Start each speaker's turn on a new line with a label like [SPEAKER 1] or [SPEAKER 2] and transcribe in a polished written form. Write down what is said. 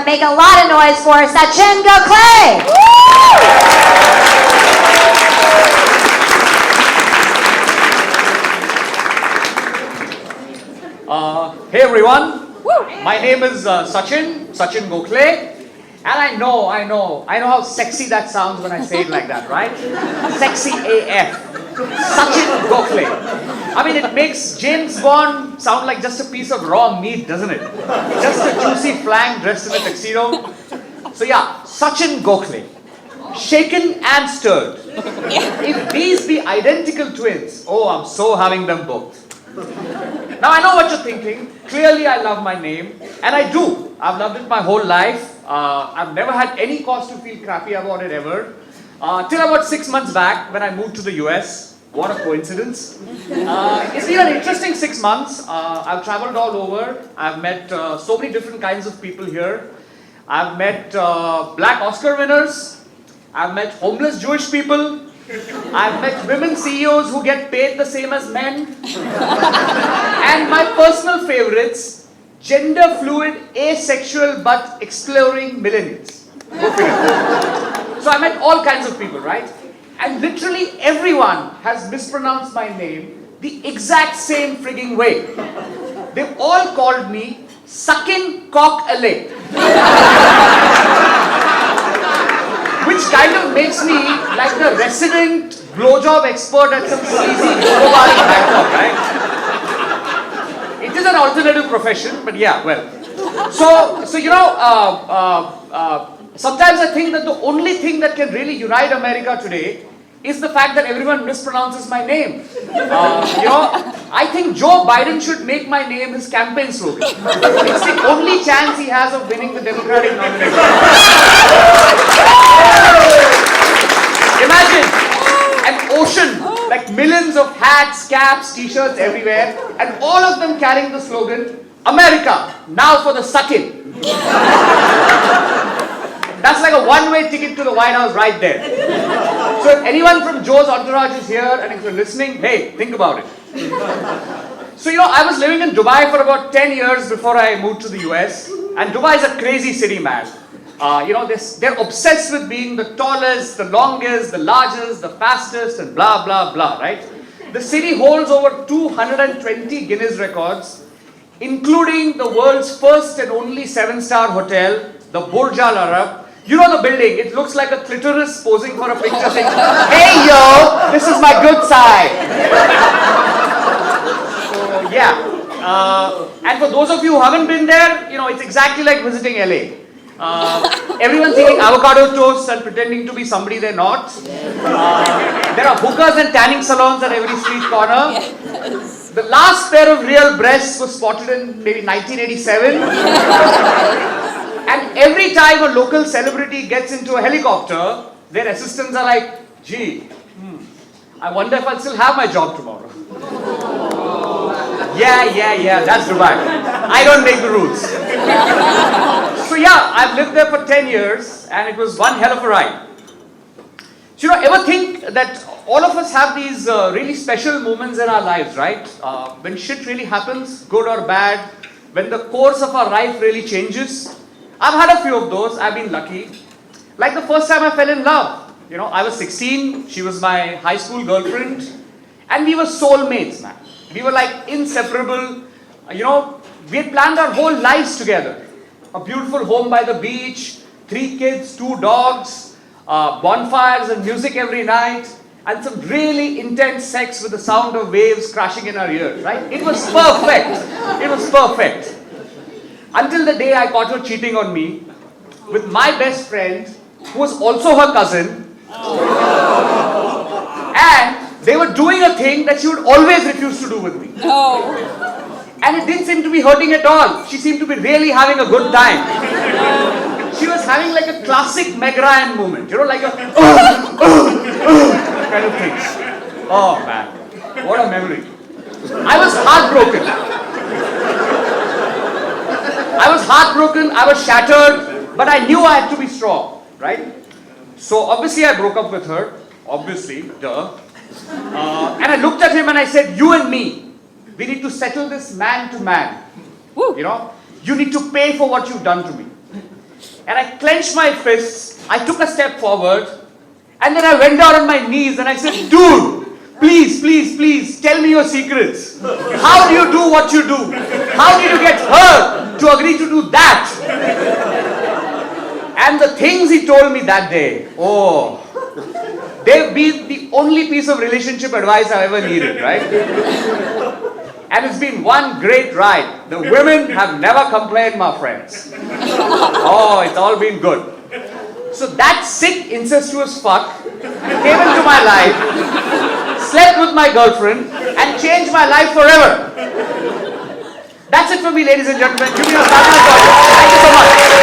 [SPEAKER 1] make a lot of noise for Sachin Gokhale.
[SPEAKER 2] Hey everyone, my name is Sachin Gokhale, and I know how sexy that sounds when I say it like that, right? Sexy AF, Sachin Gokhale. I mean, it makes James Bond sound like just a piece of raw meat, doesn't it? Just a juicy flank dressed in a tuxedo. So yeah, Sachin Gokhale, shaken and stirred. If these be identical twins, oh, I'm so having them both. Now I know what you're thinking. Clearly I love my name, and I do. I've loved it my whole life. I've never had any cause to feel crappy about it ever. Till about 6 months back when I moved to the US. What a coincidence. It's been an interesting 6 months. I've traveled all over. I've met so many different kinds of people here. I've met black Oscar winners. I've met homeless Jewish people. I've met women CEOs who get paid the same as men. And my personal favorites, gender fluid, asexual but exploring millennials. Go figure. So I met all kinds of people, right? And literally everyone has mispronounced my name the exact same frigging way. They've all called me Sachin Gokhale. Which kind of makes me like the resident blowjob expert at some sleazy ghetto bar in Bangkok, right? It is an alternative profession, but yeah, well. So you know, sometimes I think that the only thing that can really unite America today is the fact that everyone mispronounces my name. You know, I think Joe Biden should make my name his campaign slogan. It's the only chance he has of winning the Democratic nomination. Imagine an ocean, like millions of hats, caps, t-shirts everywhere, and all of them carrying the slogan, America, now for the suck-in. That's like a one-way ticket to the White House right there. So if anyone from Joe's entourage is here and if you're listening, hey, think about it. So you know, I was living in Dubai for about 10 years before I moved to the US, and Dubai is a crazy city, man. You know, they're obsessed with being the tallest, the longest, the largest, the fastest, and blah, blah, blah, right? The city holds over 220 Guinness records, including the world's first and only 7-star hotel, the Burj Al Arab. You know the building, it looks like a clitoris posing for a picture saying, hey yo, this is my good side. So yeah, and for those of you who haven't been there, you know, it's exactly like visiting LA. Everyone's eating avocado toast and pretending to be somebody they're not. There are hookahs and tanning salons at every street corner. The last pair of real breasts was spotted in maybe 1987. And every time a local celebrity gets into a helicopter, their assistants are like, gee, I wonder if I'll still have my job tomorrow. Yeah, that's Dubai. I don't make the rules. So yeah, I've lived there for 10 years and it was one hell of a ride. So you know, ever think that all of us have these really special moments in our lives, right? When shit really happens, good or bad, when the course of our life really changes. I've had a few of those, I've been lucky. Like the first time I fell in love. You know, I was 16, she was my high school girlfriend, and we were soulmates, man. We were like inseparable. You know, we had planned our whole lives together. A beautiful home by the beach, 3 kids, 2 dogs, bonfires and music every night, and some really intense sex with the sound of waves crashing in our ears, right? It was perfect. It was perfect. Until the day I caught her cheating on me with my best friend, who was also her cousin. And they were doing a thing that she would always refuse to do with me. And it didn't seem to be hurting at all. She seemed to be really having a good time. She was having like a classic Meg Ryan moment, you know, like a kind of thing. Oh man, what a memory. I was heartbroken. I was shattered, but I knew I had to be strong, right? So obviously I broke up with her, obviously, duh. And I looked at him and I said, you and me, we need to settle this man to man. You know, you need to pay for what you've done to me. And I clenched my fists, I took a step forward, and then I went down on my knees and I said, dude, please, please, please, tell me your secrets. How do you do what you do? How did you get her to agree to do that? And the things he told me that day, oh, they've been the only piece of relationship advice I've ever needed, right? And it's been one great ride. The women have never complained, my friends. Oh, it's all been good. So that sick, incestuous fuck came into my life, slept with my girlfriend, and changed my life forever. That's it for me, ladies and gentlemen. Give me a round of applause. Thank you so much.